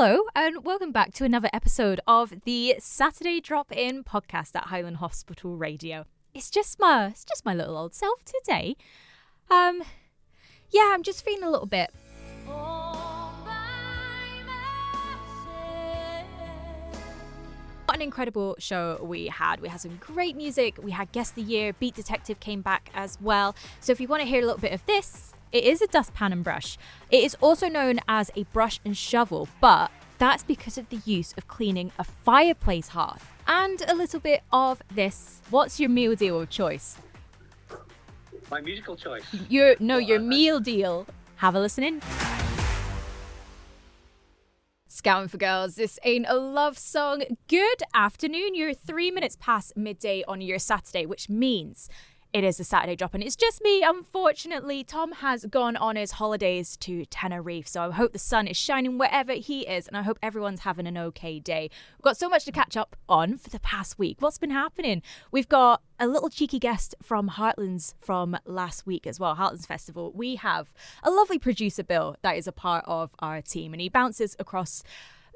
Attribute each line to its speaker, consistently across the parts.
Speaker 1: Hello and welcome back to another episode of the Saturday Drop-In podcast at Highland Hospital Radio. It's just my little old self today. I'm just feeling a little bit. What an incredible show we had. We had some great music. We had Guest of the Year. Beat Detective came back as well. So if you want to hear a little bit of this, it is a dustpan and brush. It is also known as a brush and shovel, but that's because of the use of cleaning a fireplace hearth. And a little bit of this. What's your meal deal of choice?
Speaker 2: My musical choice?
Speaker 1: Your meal deal. Have a listen in. Scouting for Girls, this ain't a love song. Good afternoon. You're 3 minutes past midday on your Saturday, which means it is a Saturday drop-in. It's just me, unfortunately. Tom has gone on his holidays to Tenerife, so I hope the sun is shining wherever he is, and I hope everyone's having an okay day. We've got so much to catch up on for the past week. What's been happening? We've got a little cheeky guest from Heartlands from last week as well, Heartlands Festival. We have a lovely producer, Bill, that is a part of our team, and he bounces across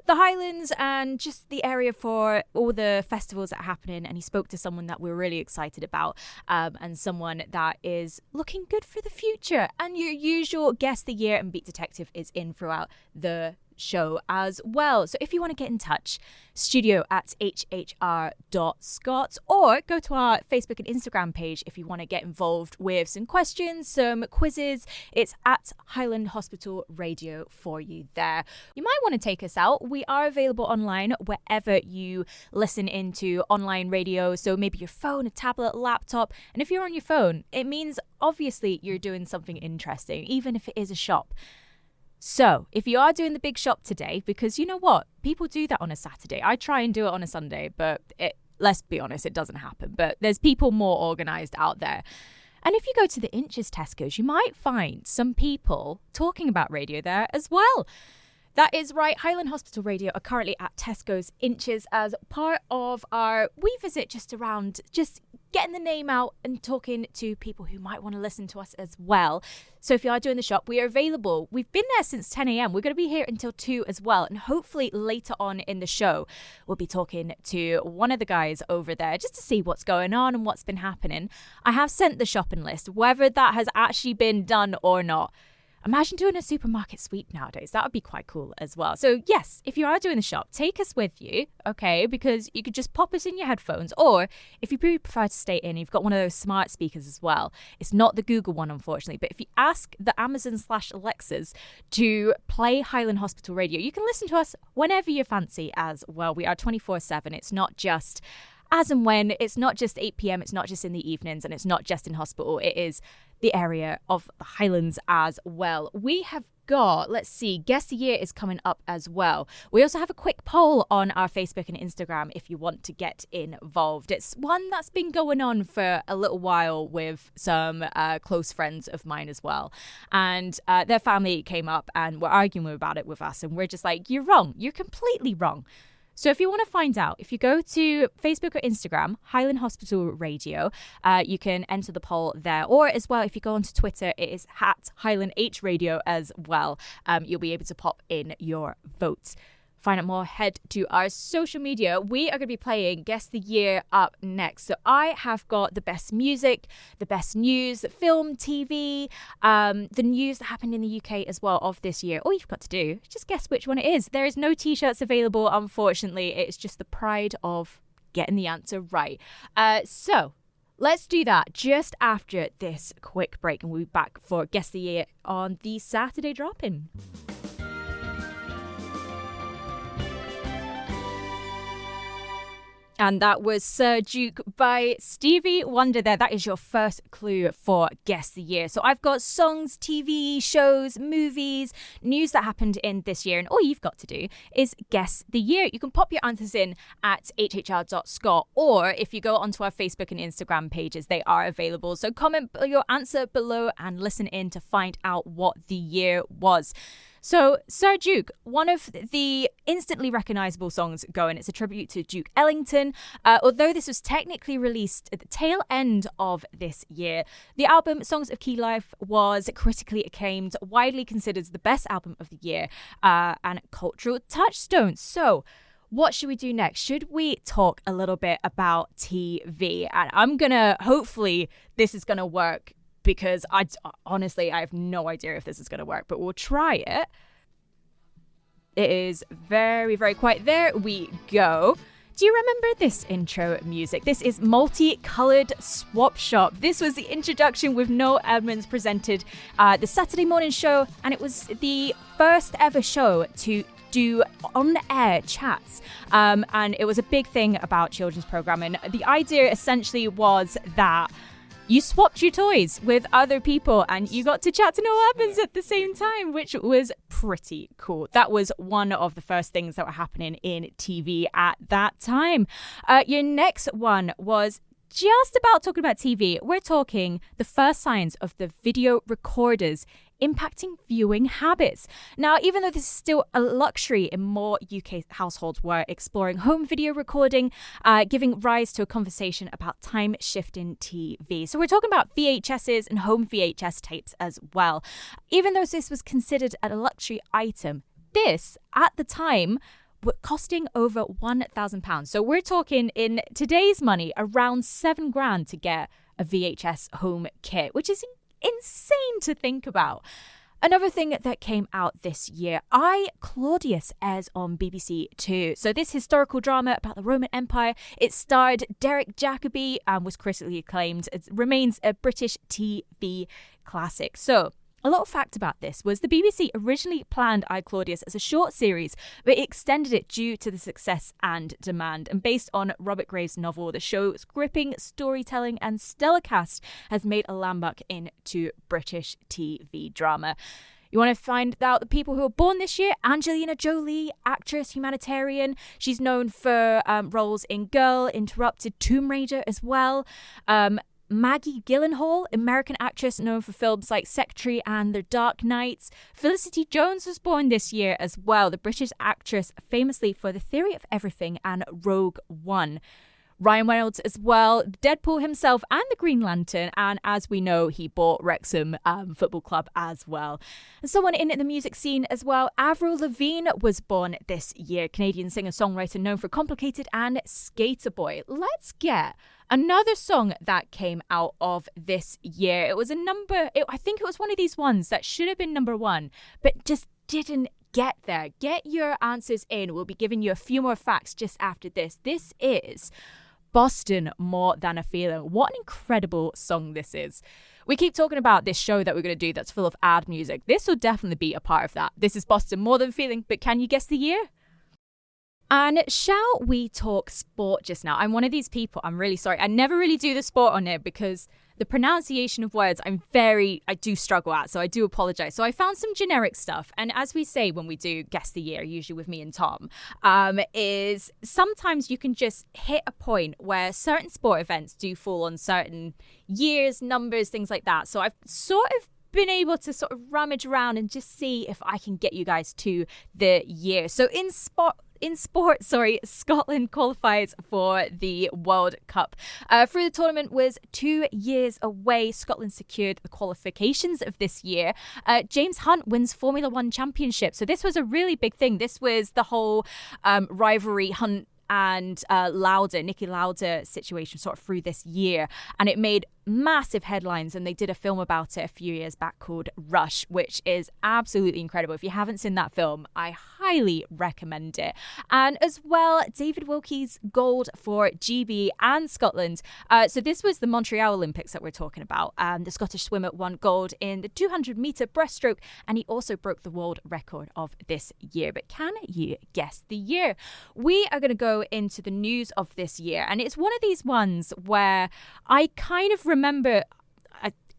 Speaker 1: the Highlands and just the area for all the festivals that are happening, and he spoke to someone that we're really excited about and someone that is looking good for the future. And your usual Guest of the Year and Beat Detective is in throughout the show as well. So if you want to get in touch, studio@hhr.scott, or go to our Facebook and Instagram page if you want to get involved with some questions, some quizzes. It's at Highland Hospital Radio for you there. You might want to take us out. We are available online wherever you listen into online radio, so maybe your phone, a tablet, laptop. And if you're on your phone, it means obviously you're doing something interesting, even if it is a shop. So, if you are doing the big shop today, because you know what? People do that on a Saturday. I try and do it on a Sunday, but let's be honest, it doesn't happen. But there's people more organised out there. And if you go to the Inches Tesco's, you might find some people talking about radio there as well. That is right. Highland Hospital Radio are currently at Tesco's Inches as part of our we visit, just around just getting the name out and talking to people who might want to listen to us as well. So if you are doing the shop, we are available. We've been there since 10 a.m. We're going to be here until 2 as well. And hopefully later on in the show, we'll be talking to one of the guys over there just to see what's going on and what's been happening. I have sent the shopping list, whether that has actually been done or not. Imagine doing a supermarket sweep nowadays. That would be quite cool as well. So yes, if you are doing the shop, take us with you, okay? Because you could just pop us in your headphones. Or if you prefer to stay in, you've got one of those smart speakers as well. It's not the Google one, unfortunately. But if you ask the Amazon/Alexas to play Highland Hospital Radio, you can listen to us whenever you fancy as well. We are 24/7. It's not just as and when. It's not just 8 p.m. It's not just in the evenings, and it's not just in hospital. It is the area of the Highlands as well. We have got, let's see, Guest of the Year is coming up as well. We also have a quick poll on our Facebook and Instagram if you want to get involved. It's one that's been going on for a little while with some close friends of mine as well. And their family came up and were arguing about it with us. And we're just like, you're wrong. You're completely wrong. So if you want to find out, if you go to Facebook or Instagram, Highland Hospital Radio, you can enter the poll there. Or as well, if you go onto Twitter, it is @HighlandH Radio as well. You'll be able to pop in your votes. Find out more, head to our social media. We are going to be playing Guest of the Year up next. So I have got the best music, the best news, film, TV, the news that happened in the UK as well of this year. All you've got to do is just guess which one it is. There is no t-shirts available, unfortunately. It's just the pride of getting the answer right. So let's do that just after this quick break, and we'll be back for Guest of the Year on the Saturday Drop-In. And that was Sir Duke by Stevie Wonder there. That is your first clue for Guess the Year. So I've got songs, TV shows, movies, news that happened in this year. And all you've got to do is guess the year. You can pop your answers in at hhr.scott. Or if you go onto our Facebook and Instagram pages, they are available. So comment your answer below and listen in to find out what the year was. So, Sir Duke, one of the instantly recognisable songs going, it's a tribute to Duke Ellington. Although this was technically released at the tail end of this year, the album Songs of Key Life was critically acclaimed, widely considered the best album of the year, and cultural touchstone. So, what should we do next? Should we talk a little bit about TV? And I'm gonna, hopefully this is gonna work, because honestly, I have no idea if this is going to work, but we'll try it. It is very, very quiet. There we go. Do you remember this intro music? This is Multicolored Swap Shop. This was the introduction with Noel Edmonds presented the Saturday morning show, and it was the first ever show to do on-air chats. And it was a big thing about children's programming. The idea essentially was that you swapped your toys with other people and you got to chat to Noel Edmonds at the same time, which was pretty cool. That was one of the first things that were happening in TV at that time. Your next one was just about talking about TV. We're talking the first signs of the video recorders impacting viewing habits. Now, even though this is still a luxury in more UK households, we're exploring home video recording, giving rise to a conversation about time-shifting TV. So we're talking about VHSs and home VHS tapes as well. Even though this was considered a luxury item, this, at the time, were costing over £1,000. So we're talking, in today's money, around £7,000 to get a VHS home kit, which is insane to think about. Another thing that came out this year, Claudius airs on BBC Two. So this historical drama about the Roman Empire, it starred Derek Jacobi and was critically acclaimed. It remains a British TV classic. So a little fact about this was the BBC originally planned I, Claudius as a short series, but extended it due to the success and demand. And based on Robert Graves' novel, the show's gripping storytelling and stellar cast has made a landmark into British TV drama. You want to find out the people who were born this year? Angelina Jolie, actress, humanitarian. She's known for roles in Girl, Interrupted, Tomb Raider as well. Maggie Gyllenhaal, American actress known for films like Secretary and The Dark Knight. Felicity Jones was born this year as well, the British actress famously for The Theory of Everything and Rogue One. Ryan Reynolds as well, Deadpool himself and the Green Lantern, and as we know, he bought Wrexham Football Club as well. And someone in the music scene as well, Avril Lavigne was born this year, Canadian singer-songwriter known for Complicated and Skater Boy. Let's get another song that came out of this year. It was I think it was one of these ones that should have been number one, but just didn't get there. Get your answers in. We'll be giving you a few more facts just after this. This is Boston, More Than a Feeling. What an incredible song this is. We keep talking about this show that we're going to do that's full of ad music. This will definitely be a part of that. This is Boston, More Than a Feeling, but can you guess the year? And shall we talk sport just now? I'm one of these people, I'm really sorry. I never really do the sport on it because the pronunciation of words I do struggle at, so I do apologize. So I found some generic stuff. And as we say when we do Guess the Year, usually with me and Tom, is sometimes you can just hit a point where certain sport events do fall on certain years, numbers, things like that. So I've sort of been able to sort of rummage around and just see if I can get you guys to the year. So in sport, Scotland qualifies for the World Cup. Through the tournament was 2 years away. Scotland secured the qualifications of this year. James Hunt wins Formula One championship. So this was a really big thing. This was the whole rivalry, Hunt and Niki Lauda situation sort of through this year, and it made massive headlines, and they did a film about it a few years back called Rush, which is absolutely incredible. If you haven't seen that film, I highly recommend it. And as well, David Wilkie's gold for GB and Scotland. So this was the Montreal Olympics that we're talking about. The Scottish swimmer won gold in the 200-meter breaststroke, and he also broke the world record of this year. But can you guess the year? We are going to go into the news of this year, and it's one of these ones where I kind of remember,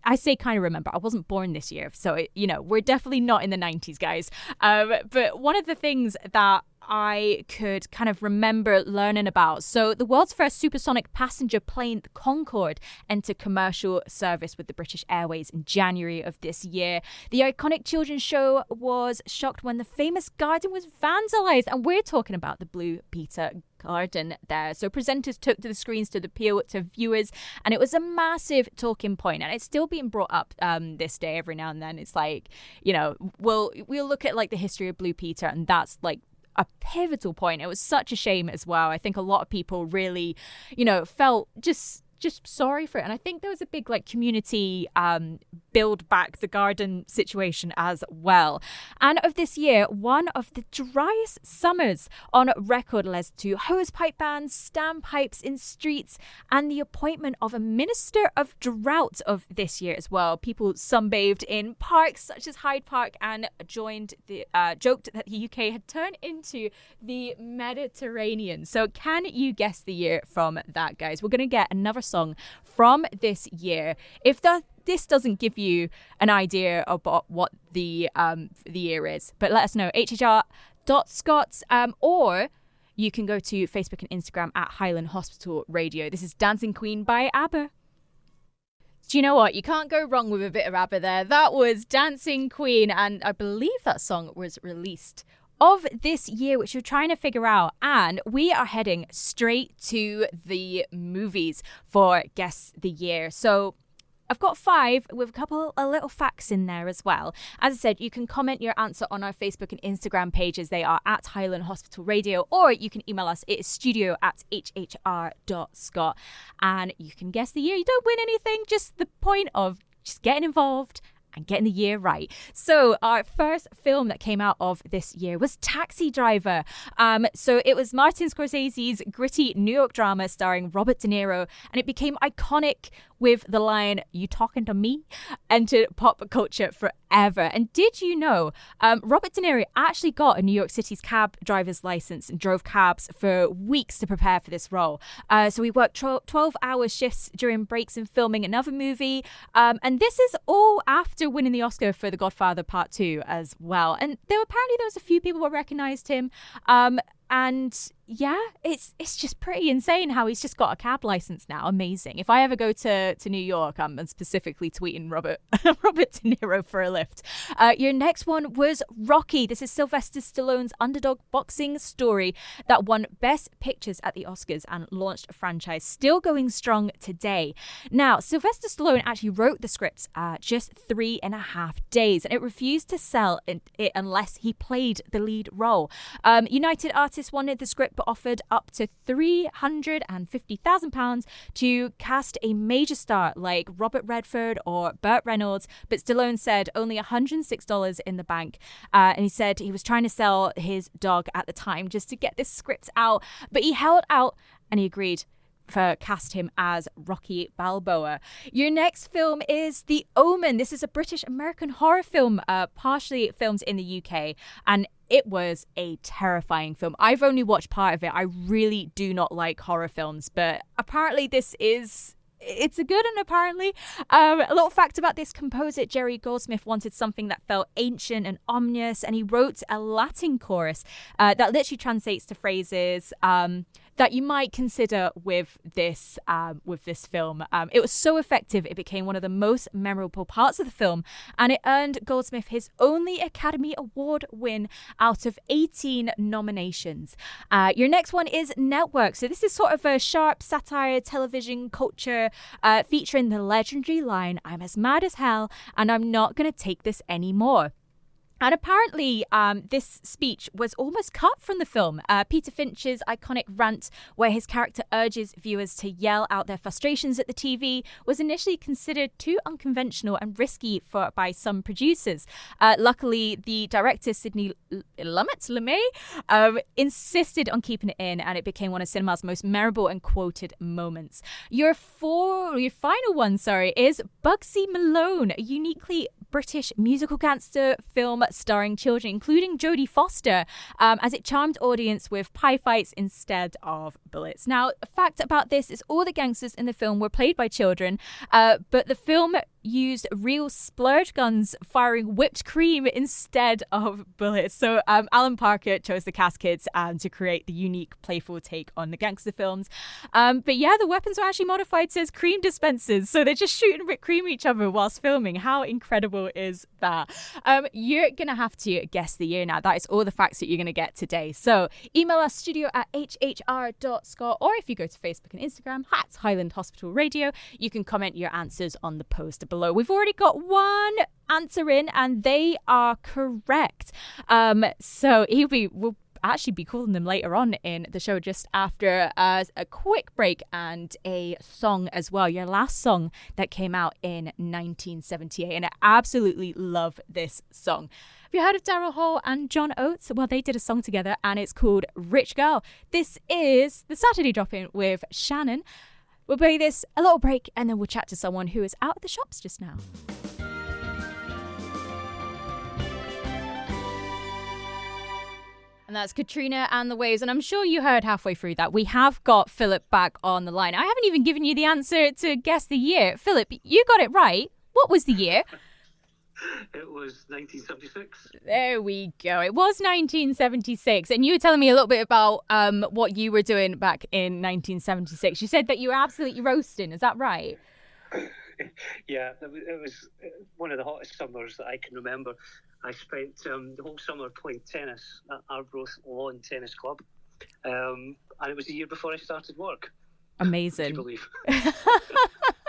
Speaker 1: I say kind of remember, I wasn't born this year, so we're definitely not in the 90s, guys. But one of the things that I could kind of remember learning about. So the world's first supersonic passenger plane, the Concorde, entered commercial service with the British Airways in January of this year. The iconic children's show was shocked when the famous garden was vandalized. And we're talking about the Blue Peter Garden there. So presenters took to the screens to appeal to viewers, and it was a massive talking point, and it's still being brought up this day every now and then. It's like, you know, we'll look at like the history of Blue Peter, and that's like a pivotal point. It was such a shame as well. I think a lot of people really, you know, felt just sorry for it. And I think there was a big like community build back the garden situation as well. And of this year, one of the driest summers on record led to hosepipe bans, standpipes in streets, and the appointment of a minister of drought of this year as well. People sunbathed in parks such as Hyde Park and joked that the UK had turned into the Mediterranean. So can you guess the year from that, guys? We're going to get another song from this year. If this doesn't give you an idea about what the year is, but let us know. hhr.scott, or you can go to Facebook and Instagram at Highland Hospital Radio. This is Dancing Queen by ABBA. Do you know what? You can't go wrong with a bit of ABBA there. That was Dancing Queen, and I believe that song was released of this year, which we're trying to figure out. And we are heading straight to the movies for Guess the Year. So I've got 5 with a couple of little facts in there as well. As I said, you can comment your answer on our Facebook and Instagram pages. They are at Highland Hospital Radio, or you can email us. It is studio@hhr.scott. And you can guess the year. You don't win anything, just the point of just getting involved and getting the year right. So our first film that came out of this year was Taxi Driver. So it was Martin Scorsese's gritty New York drama starring Robert De Niro, and it became iconic with the line, "You talking to me?" entered pop culture forever. And did you know Robert De Niro actually got a New York City's cab driver's license and drove cabs for weeks to prepare for this role. So he worked 12-hour shifts during breaks in filming another movie. And this is all after winning the Oscar for The Godfather Part 2 as well. And there was a few people who recognized him. And yeah, it's just pretty insane how he's just got a cab license now. Amazing. If I ever go to New York, I'm specifically tweeting Robert De Niro for a lift. Your next one was Rocky. This is Sylvester Stallone's underdog boxing story that won Best Pictures at the Oscars and launched a franchise still going strong today. Now, Sylvester Stallone actually wrote the script just 3.5 days, and it refused to sell it unless he played the lead role. United Artists wanted the script but offered up to £350,000 to cast a major star like Robert Redford or Burt Reynolds, but Stallone said only $106 in the bank. And he said he was trying to sell his dog at the time just to get this script out, but he held out and he agreed for cast him as Rocky Balboa. Your next film is The Omen. This is a British-American horror film, partially filmed in the UK, and it was a terrifying film. I've only watched part of it. I really do not like horror films, but apparently it's a good one, apparently. A little fact about this composer, Jerry Goldsmith, wanted something that felt ancient and ominous, and he wrote a Latin chorus that literally translates to phrases that you might consider with this film. It was so effective, it became one of the most memorable parts of the film, and it earned Goldsmith his only Academy Award win out of 18 nominations. Your next one is Network. So this is sort of a sharp satire television culture featuring the legendary line, "I'm as mad as hell and I'm not going to take this anymore." And apparently, this speech was almost cut from the film. Peter Finch's iconic rant, where his character urges viewers to yell out their frustrations at the TV, was initially considered too unconventional and risky by some producers. Luckily, the director, Sidney Lumet, insisted on keeping it in, and it became one of cinema's most memorable and quoted moments. Your final one, is Bugsy Malone, a uniquely British musical gangster film starring children, including Jodie Foster, as it charmed audience with pie fights instead of bullets. Now, a fact about this is all the gangsters in the film were played by children, but the film used real splurge guns firing whipped cream instead of bullets. So Alan Parker chose the cast kids to create the unique, playful take on the gangster films. But yeah, the weapons were actually modified as cream dispensers, so they're just shooting whipped cream at each other whilst filming. How incredible is that? You're gonna have to guess the year now. That is all the facts that you're gonna get today. So email us studio@hhr.scot, or if you go to Facebook and Instagram @Highland Hospital Radio, you can comment your answers on the post below. We've already got one answer in, and they are correct. So we'll actually be calling them later on in the show, just after a quick break and a song as well. Your last song that came out in 1978, and I absolutely love this song. Have you heard of Daryl Hall and John Oates? Well, they did a song together, and it's called Rich Girl. This is the Saturday Drop-In with Shannon. We'll play this, a little break, and then we'll chat to someone who is out of the shops just now. And that's Katrina and the Waves. And I'm sure you heard halfway through that we have got Philip back on the line. I haven't even given you the answer to guess the year. Philip, you got it right. What was the year?
Speaker 2: It was 1976.
Speaker 1: There we go. It was 1976. And you were telling me a little bit about what you were doing back in 1976. You said that you were absolutely roasting. Is that right?
Speaker 2: Yeah, it was one of the hottest summers that I can remember. I spent the whole summer playing tennis at Arbroath Lawn Tennis Club. And it was the year before I started work.
Speaker 1: Amazing.
Speaker 2: Would you believe?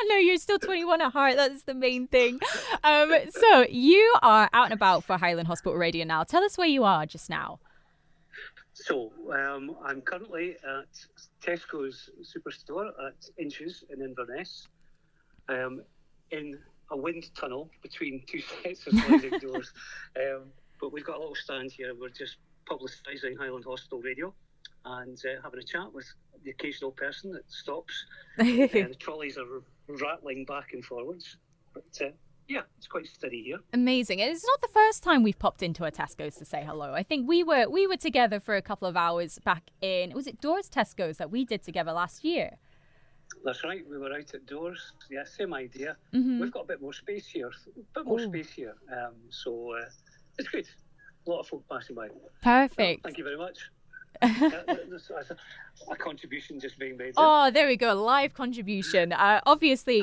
Speaker 1: No, you're still 21 at heart. That's the main thing. So you are out and about for Highland Hospital Radio now. Tell us where you are just now.
Speaker 2: So I'm currently at Tesco's Superstore at Inches in Inverness, in a wind tunnel between two sets of sliding doors. But we've got a little stand here. We're just publicising Highland Hospital Radio and having a chat with the occasional person that stops. And the trolleys are rattling back and forwards. But yeah, it's quite steady here.
Speaker 1: Amazing. And it's not the first time we've popped into a Tesco's to say hello. I think we were together for a couple of hours back in, was it Doors Tesco's that we did together last year?
Speaker 2: That's right. We were out at Doors. Yeah, same idea.
Speaker 1: Mm-hmm.
Speaker 2: We've got a bit more space here. So it's good. A lot of folk passing by.
Speaker 1: Perfect.
Speaker 2: Thank you very much. That's a contribution just being made there.
Speaker 1: Oh, there we go. Live contribution. Obviously,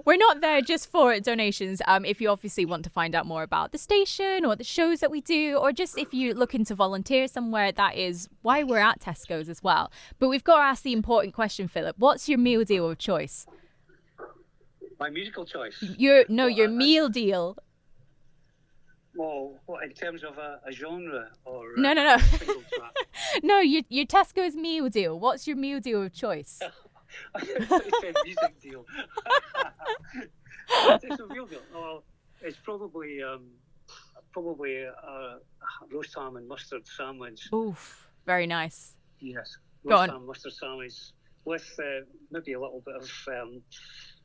Speaker 1: we're not there just for donations. If you obviously want to find out more about the station or the shows that we do, or just if you're looking to volunteer somewhere, that is why we're at Tesco's as well. But we've got to ask the important question, Philip. What's your meal deal of choice?
Speaker 2: My musical choice?
Speaker 1: Your meal deal.
Speaker 2: Well, what, in terms of a genre or
Speaker 1: No.
Speaker 2: single track?
Speaker 1: No, your Tesco's meal deal. What's your meal deal of choice?
Speaker 2: I thought you said music deal. It's a real deal. Oh, it's probably a roast ham and mustard sandwich.
Speaker 1: Oof, very nice.
Speaker 2: Yes,
Speaker 1: Go
Speaker 2: roast
Speaker 1: on.
Speaker 2: ham mustard sandwich with maybe a little bit of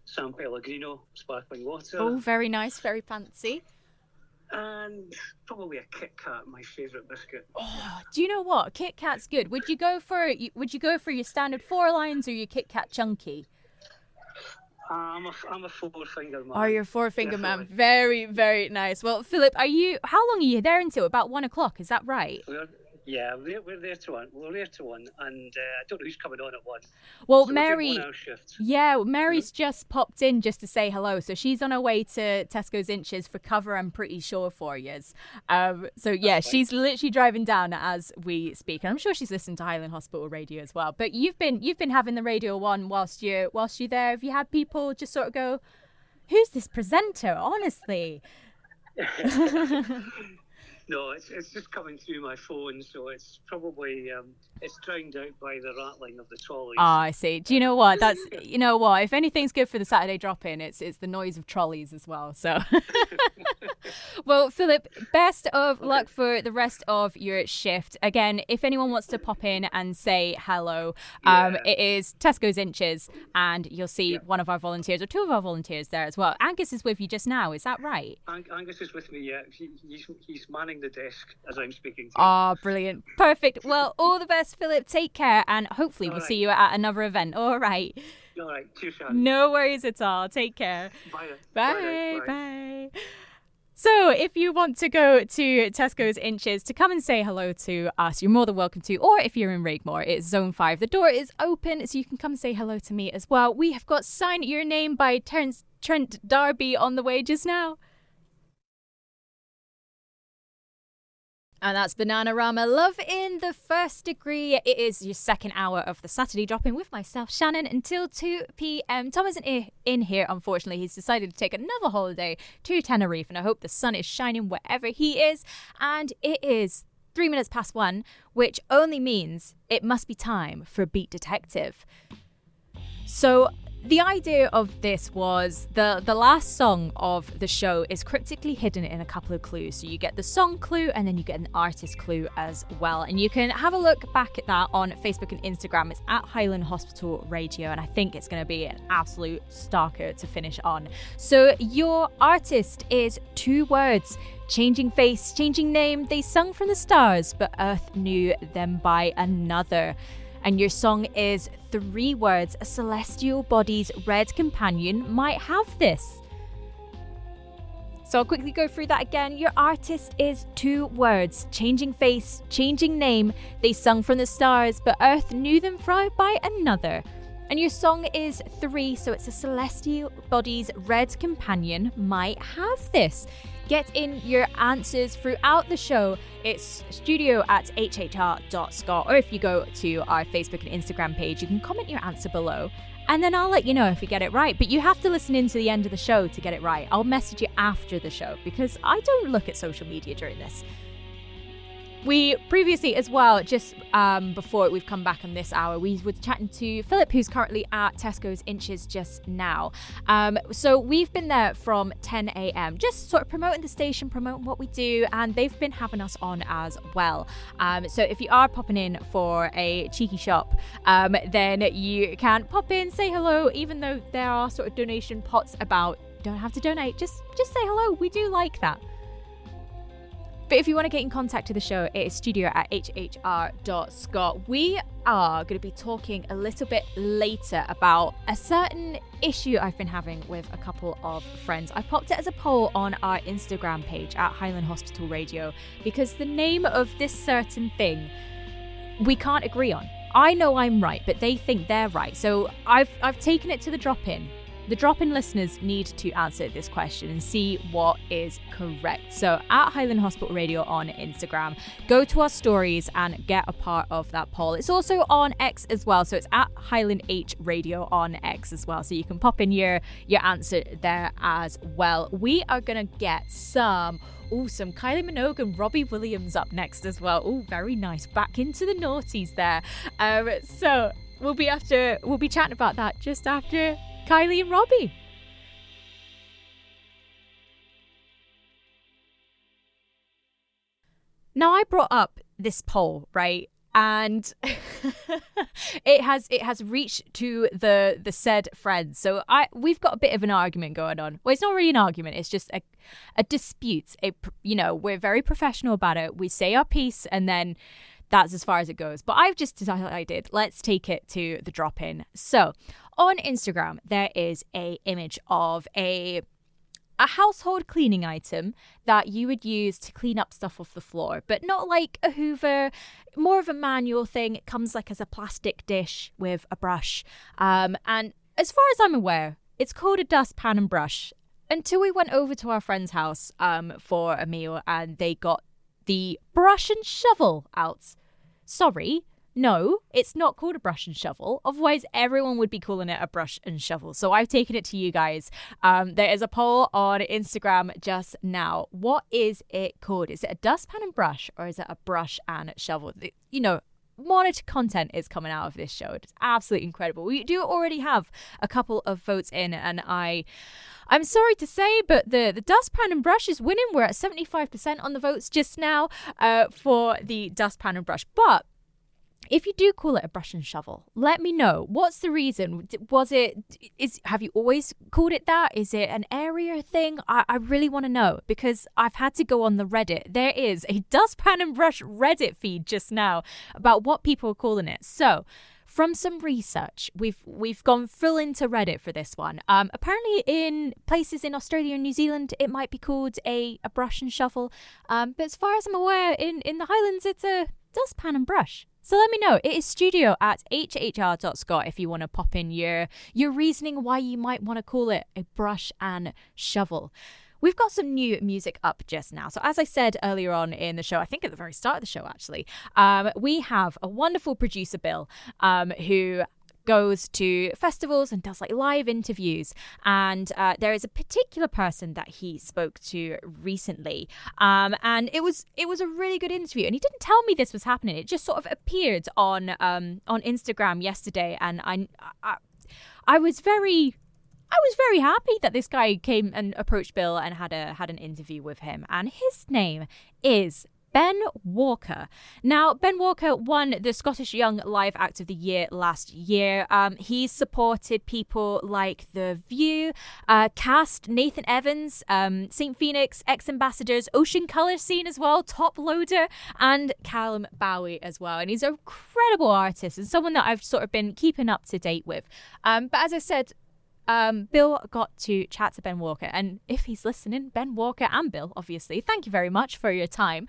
Speaker 2: San Pellegrino sparkling water.
Speaker 1: Oh, very nice, very fancy.
Speaker 2: And probably a Kit Kat, my favourite biscuit.
Speaker 1: Oh, do you know what? Kit Kat's good. Would you go for your standard 4 lines or your Kit Kat chunky?
Speaker 2: I'm a 4-finger man.
Speaker 1: Oh, you're a 4-finger man.
Speaker 2: Definitely.
Speaker 1: Very, very nice. Well, Philip, how long are you there until? About 1 o'clock, is that right?
Speaker 2: We're there to one. We're there to one, and I don't know who's coming on at 1.
Speaker 1: Well,
Speaker 2: so
Speaker 1: Mary,
Speaker 2: 1 hour shift.
Speaker 1: yeah, Mary's just popped in just to say hello. So she's on her way to Tesco's Inches for cover, I'm pretty sure, for yous. So yeah, she's literally driving down as we speak, and I'm sure she's listening to Highland Hospital Radio as well. But you've been having the radio on whilst you're there. Have you had people just sort of go, "Who's this presenter?" Honestly.
Speaker 2: No, it's just coming through my phone, so it's probably it's drowned out by the rattling of the trolleys.
Speaker 1: Ah, I see. Do you know what? You know what? If anything's good for the Saturday drop-in, it's the noise of trolleys as well. So, well, Philip, best of luck for the rest of your shift. Again, if anyone wants to pop in and say hello, it is Tesco's Inches, and you'll see one of our volunteers or two of our volunteers there as well. Angus is with you just now. Is that right?
Speaker 2: Angus is with me. Yeah, he's manning the desk as I'm speaking to you.
Speaker 1: Oh, brilliant. Perfect. Well, all the best, Philip. Take care, and hopefully we'll see you at another event. All right.
Speaker 2: All right. Cheers, Shannon.
Speaker 1: No worries at all. Take care.
Speaker 2: Bye.
Speaker 1: Bye. Bye. So if you want to go to Tesco's Inches to come and say hello to us, you're more than welcome to. Or if you're in Rigmore, it's Zone 5. The door is open, so you can come say hello to me as well. We have got Sign Your Name by Trent Darby on the way just now. And that's Bananarama, Love in the First Degree. It is your second hour of the Saturday drop-in with myself, Shannon, until 2 p.m. Tom isn't in here, unfortunately. He's decided to take another holiday to Tenerife, and I hope the sun is shining wherever he is. And it is 3 minutes past 1, which only means it must be time for Beat Detective. So the idea of this was the last song of the show is cryptically hidden in a couple of clues. So you get the song clue and then you get an artist clue as well. And you can have a look back at that on Facebook and Instagram. It's at Highland Hospital Radio, and I think it's going to be an absolute starker to finish on. So your artist is 2 words. Changing face, changing name. They sung from the stars, but Earth knew them by another. And your song is 3 words. A celestial body's red companion might have this. So I'll quickly go through that again. Your artist is 2 words. Changing face, changing name. They sung from the stars, but Earth knew them by another. And your song is 3, so it's a celestial body's red companion might have this. Get in your answers throughout the show. It's studio@hhr.scot, or if you go to our Facebook and Instagram page, you can comment your answer below, and then I'll let you know if you get it right. But you have to listen in to the end of the show to get it right. I'll message you after the show because I don't look at social media during this. We previously as well, just before we've come back on this hour, we were chatting to Philip, who's currently at Tesco's Inches just now. So we've been there from 10 a.m, just sort of promoting the station, promoting what we do, and they've been having us on as well. So if you are popping in for a cheeky shop, then you can pop in, say hello, even though there are sort of donation pots about. You don't have to donate, just say hello. We do like that. But if you want to get in contact with the show, it is studio@hhr.scot. We are going to be talking a little bit later about a certain issue I've been having with a couple of friends. I popped it as a poll on our Instagram page at Highland Hospital Radio because the name of this certain thing we can't agree on. I know I'm right, but they think they're right. So I've taken it to the drop-in. The drop-in listeners need to answer this question and see what is correct. So at Highland Hospital Radio on Instagram, go to our stories and get a part of that poll. It's also on X as well. So it's at Highland H Radio on X as well. So you can pop in your answer there as well. We are going to get some Kylie Minogue and Robbie Williams up next as well. Oh, very nice. Back into the noughties there. So we'll be chatting about that just after Kylie and Robbie. Now, I brought up this poll, right? And it has reached to the said friends. So we've got a bit of an argument going on. Well, it's not really an argument. It's just a dispute. We're very professional about it. We say our piece and then that's as far as it goes. But I've just decided, let's take it to the drop-in. So on Instagram, there is a image of a household cleaning item that you would use to clean up stuff off the floor, but not like a Hoover, more of a manual thing. It comes like as a plastic dish with a brush. And as far as I'm aware, it's called a dustpan and brush. Until we went over to our friend's house for a meal and they got the brush and shovel out. Sorry, no, it's not called a brush and shovel. Otherwise, everyone would be calling it a brush and shovel. So I've taken it to you guys. There is a poll on Instagram just now. What is it called? Is it a dustpan and brush, or is it a brush and shovel? You know, monitor content is coming out of this show. It's absolutely incredible. We do already have a couple of votes in, and I'm sorry to say, but the dustpan and brush is winning. We're at 75% on the votes just now for the dustpan and brush. But if you do call it a brush and shovel, let me know. What's the reason? Have you always called it that? Is it an area thing? I really want to know, because I've had to go on the Reddit. There is a dustpan and brush Reddit feed just now about what people are calling it. So from some research, we've gone full into Reddit for this one. Apparently in places in Australia and New Zealand, it might be called a brush and shovel. But as far as I'm aware, in the Highlands, it's a dustpan and brush. So let me know. It is studio@hhr.scot if you want to pop in your reasoning why you might want to call it a brush and shovel. We've got some new music up just now. So as I said earlier on in the show, I think at the very start of the show actually, we have a wonderful producer, Bill, who goes to festivals and does like live interviews, and there is a particular person that he spoke to recently, and it was a really good interview, and he didn't tell me this was happening. It just sort of appeared on Instagram yesterday, and I was very happy that this guy came and approached Bill and had an interview with him, and his name is Ben Walker. Now, Ben Walker won the Scottish Young Live Act of the Year last year. He's supported people like The View, Cast, Nathan Evans, St. Phoenix, Ex-Ambassadors, Ocean Colour Scene as well, Top Loader, and Callum Bowie as well. And he's an incredible artist and someone that I've sort of been keeping up to date with. But as I said, Bill got to chat to Ben Walker, and if he's listening, Ben Walker and Bill, obviously, thank you very much for your time.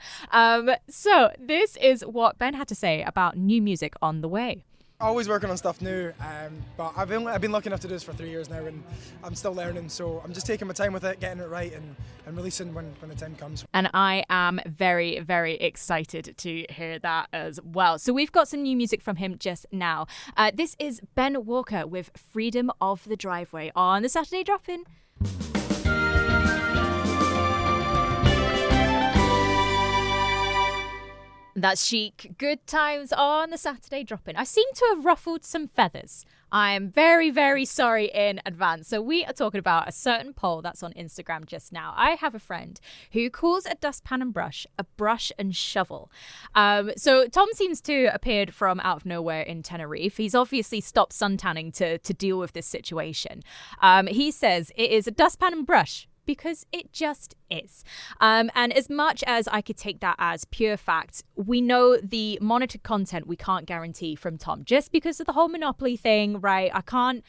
Speaker 1: So this is what Ben had to say about new music on the way.
Speaker 3: Always working on stuff new, but I've been lucky enough to do this for 3 years now, and I'm still learning, so I'm just taking my time with it, getting it right, and releasing when the time comes.
Speaker 1: And I am very, very excited to hear that as well. So we've got some new music from him just now. This is Ben Walker with Freedom of the Driveway on the Saturday Drop-In. That's chic. Good times on the Saturday Drop-In. I seem to have ruffled some feathers. I am very, very sorry in advance. So we are talking about a certain poll that's on Instagram just now. I have a friend who calls a dustpan and brush a brush and shovel. So Tom seems to have appeared from out of nowhere in Tenerife. He's obviously stopped suntanning to deal with this situation. He says it is a dustpan and brush, because it just is. And as much as I could take that as pure fact, we know the monitored content we can't guarantee from Tom just because of the whole monopoly thing, right? I can't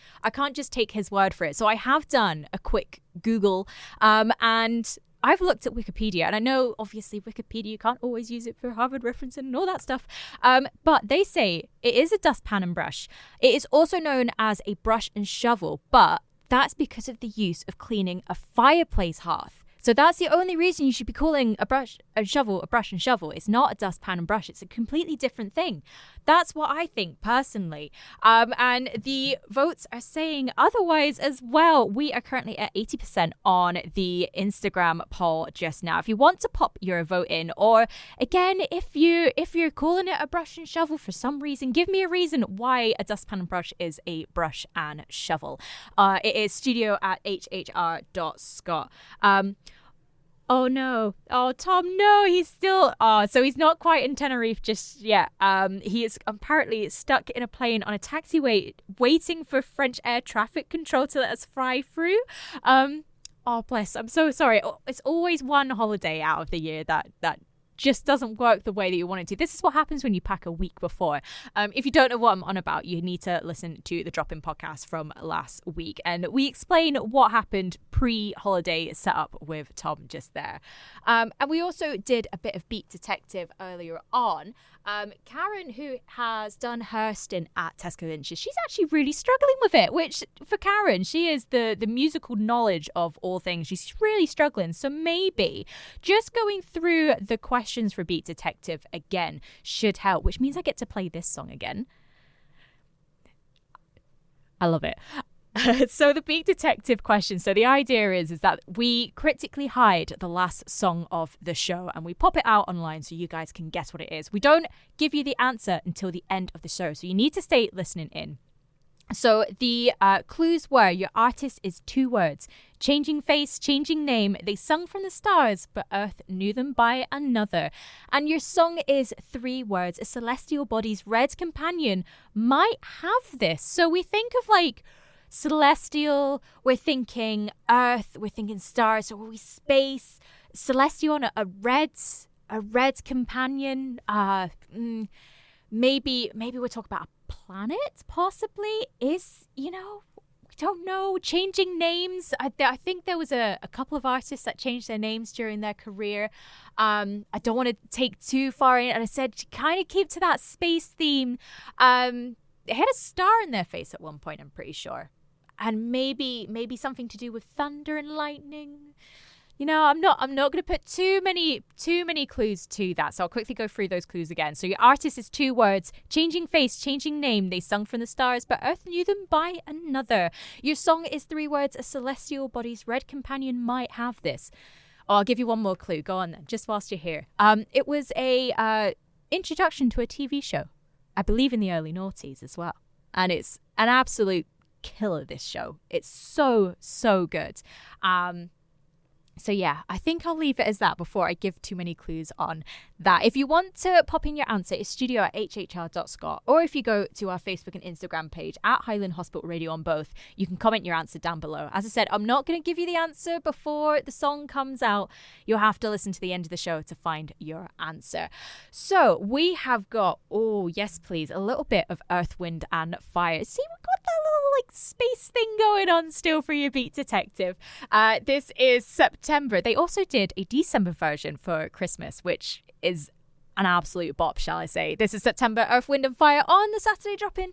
Speaker 1: just take his word for it. So I have done a quick Google, and I've looked at Wikipedia, and I know obviously Wikipedia, you can't always use it for Harvard referencing and all that stuff. But they say it is a dustpan and brush. It is also known as a brush and shovel, but that's because of the use of cleaning a fireplace hearth. So that's the only reason you should be calling a brush and shovel a brush and shovel. It's not a dustpan and brush. It's a completely different thing. That's what I think personally. And the votes are saying otherwise as well. We are currently at 80% on the Instagram poll just now. If you want to pop your vote in, or again, if you're calling it a brush and shovel for some reason, give me a reason why a dustpan and brush is a brush and shovel. It is studio@hhr.scot. Oh no. Oh, Tom, no, he's still... so he's not quite in Tenerife just yet. He is apparently stuck in a plane on a taxiway waiting for French air traffic control to let us fly through. Oh, bless. I'm so sorry. It's always one holiday out of the year that just doesn't work the way that you want it to. This is what happens when you pack a week before. If you don't know what I'm on about, you need to listen to the Drop-In podcast from last week. And we explain what happened pre-holiday setup with Tom just there. And we also did a bit of Beat Detective earlier on. Karen, who has done her stint at Tesco Inches, she's actually really struggling with it, which for Karen, she is the musical knowledge of all things. She's really struggling. So maybe just going through the questions for Beat Detective again should help, which means I get to play this song again. I love it. So the Beat Detective question. So the idea is that we critically hide the last song of the show and we pop it out online so you guys can guess what it is. We don't give you the answer until the end of the show, so you need to stay listening in. So the clues were: your artist is 2 words, changing face, changing name, they sung from the stars, but Earth knew them by another. And your song is 3 words, a celestial body's red companion might have this. So we think of like celestial, we're thinking Earth, we're thinking stars, or are we space? Celestial on a red companion. Maybe we're talking about a planet, possibly. We don't know. Changing names. I think there was a couple of artists that changed their names during their career. I don't want to take too far in, and I said to kind of keep to that space theme. They had a star in their face at one point, I'm pretty sure. And maybe something to do with thunder and lightning. I'm not going to put too many clues to that. So I'll quickly go through those clues again. So your artist is 2 words, changing face, changing name. They sung from the stars, but Earth knew them by another. Your song is 3 words, a celestial body's red companion might have this. Oh, I'll give you one more clue. Go on then, just whilst you're here. It was a introduction to a TV show, I believe in the early noughties as well. And it's an absolute killer, this show. It's so good. So yeah, I think I'll leave it as that before I give too many clues on that. If you want to pop in your answer, it's studio@hhr.scot, or if you go to our Facebook and Instagram page at Highland Hospital Radio on both, you can comment your answer down below. As I said, I'm not going to give you the answer before the song comes out. You'll have to listen to the end of the show to find your answer. So we have got, oh yes please, a little bit of Earth, Wind and Fire. See, we've got that little space thing going on still for your Beat Detective. This is September. They also did a December version for Christmas, which is an absolute bop, shall I say. This is September, Earth, Wind and Fire on the Saturday Drop-In.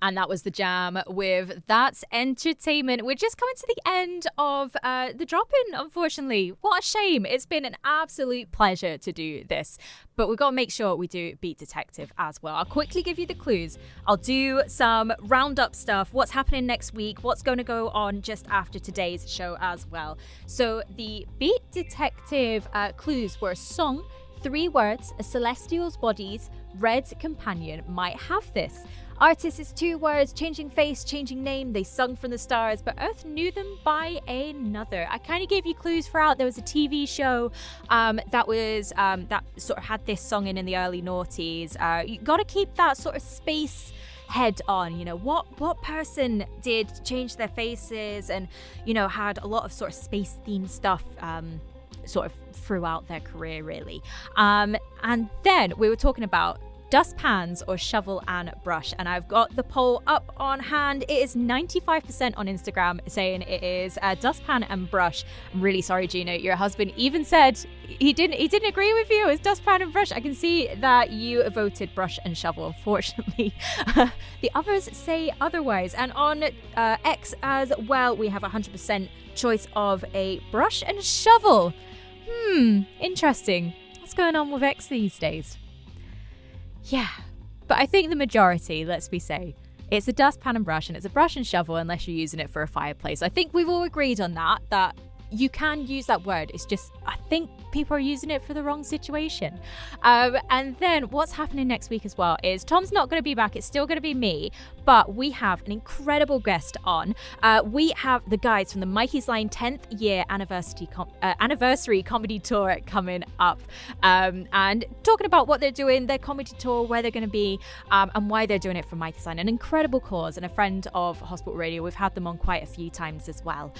Speaker 1: And that was the jam with That's Entertainment. We're just coming to the end of the drop-in, unfortunately. What a shame. It's been an absolute pleasure to do this. But we've got to make sure we do Beat Detective as well. I'll quickly give you the clues. I'll do some roundup stuff, what's happening next week, what's going to go on just after today's show as well. So the Beat Detective clues were song, 3 words, a celestial's body's red companion might have this. Artist is 2 words, changing face, changing name. They sung from the stars, but Earth knew them by another. I kind of gave you clues throughout. There was a TV show that sort of had this song in the early noughties. You got to keep that sort of space head on. What person did change their faces and had a lot of sort of space themed stuff sort of throughout their career, really. And then we were talking about dustpans or shovel and brush, and I've got the poll up on hand. It is 95% on Instagram saying it is dustpan and brush. I'm really sorry, Gina, your husband even said he didn't agree with you. It's dustpan and brush. I can see that you voted brush and shovel, unfortunately. The others say otherwise, and on X as well we have 100% choice of a brush and shovel. Interesting. What's going on with X these days? Yeah, but I think the majority, let's be say, it's a dustpan and brush, and it's a brush and shovel unless you're using it for a fireplace. I think we've all agreed on that you can use that word. It's just, I think people are using it for the wrong situation. And then what's happening next week as well is Tom's not going to be back. It's still going to be me, but we have an incredible guest on. We have the guys from the Mikey's Line 10th year anniversary comedy tour coming up, and talking about what they're doing, their comedy tour, where they're going to be, and why they're doing it for Mikey's Line. An incredible cause and a friend of Hospital Radio. We've had them on quite a few times as well.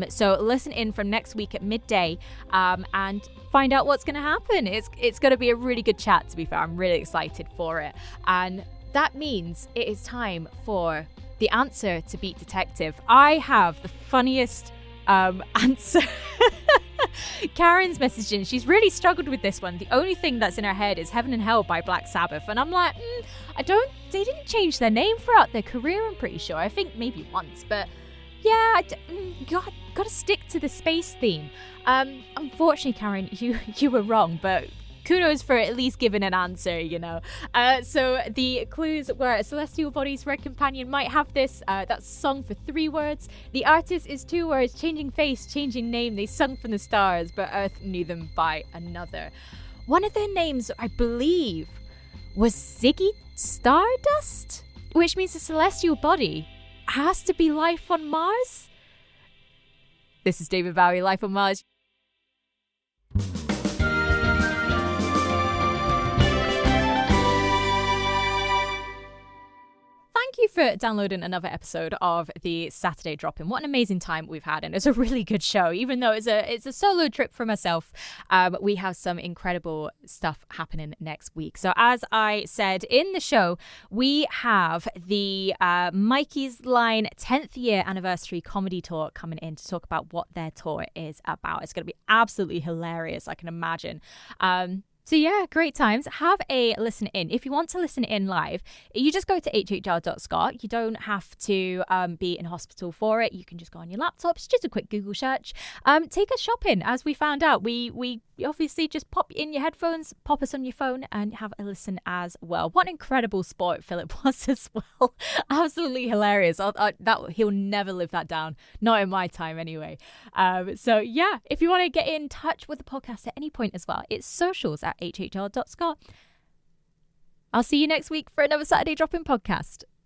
Speaker 1: So listen in from next week at midday, and find out what's going to happen. It's going to be a really good chat, to be fair. I'm really excited for it. And that means it is time for the answer to Beat Detective. I have the funniest answer Karen's messaging. She's really struggled with this one. The only thing that's in her head is Heaven and Hell by Black Sabbath. And I'm like, they didn't change their name throughout their career, I'm pretty sure. I think maybe once, but yeah, gotta stick to the space theme. Unfortunately, Karen, you were wrong, but kudos for at least giving an answer, So the clues were Celestial Bodies, Red Companion, Might Have This. That's sung for 3 words. The artist is 2 words, changing face, changing name. They sung from the stars, but Earth knew them by another. One of their names, I believe, was Ziggy Stardust, which means the celestial body has to be life on Mars. This is David Bowie, Life on Mars. Thank you for downloading another episode of the Saturday Drop-In. What an amazing time we've had, and it's a really good show. Even though it's a solo trip for myself, we have some incredible stuff happening next week. So as I said in the show, we have the Mikey's Line 10th year anniversary comedy tour coming in to talk about what their tour is about. It's going to be absolutely hilarious, I can imagine. So yeah, great times. Have a listen in. If you want to listen in live, you just go to hhr.scot. You don't have to be in hospital for it. You can just go on your laptops, just a quick Google search. Take us shopping, as we found out. We obviously just pop in your headphones, pop us on your phone, and have a listen as well. What an incredible sport Philip was as well. Absolutely hilarious. He'll never live that down. Not in my time anyway. So yeah, if you want to get in touch with the podcast at any point as well, it's socials at hhr.scot. I'll see you next week for another Saturday Drop-In podcast.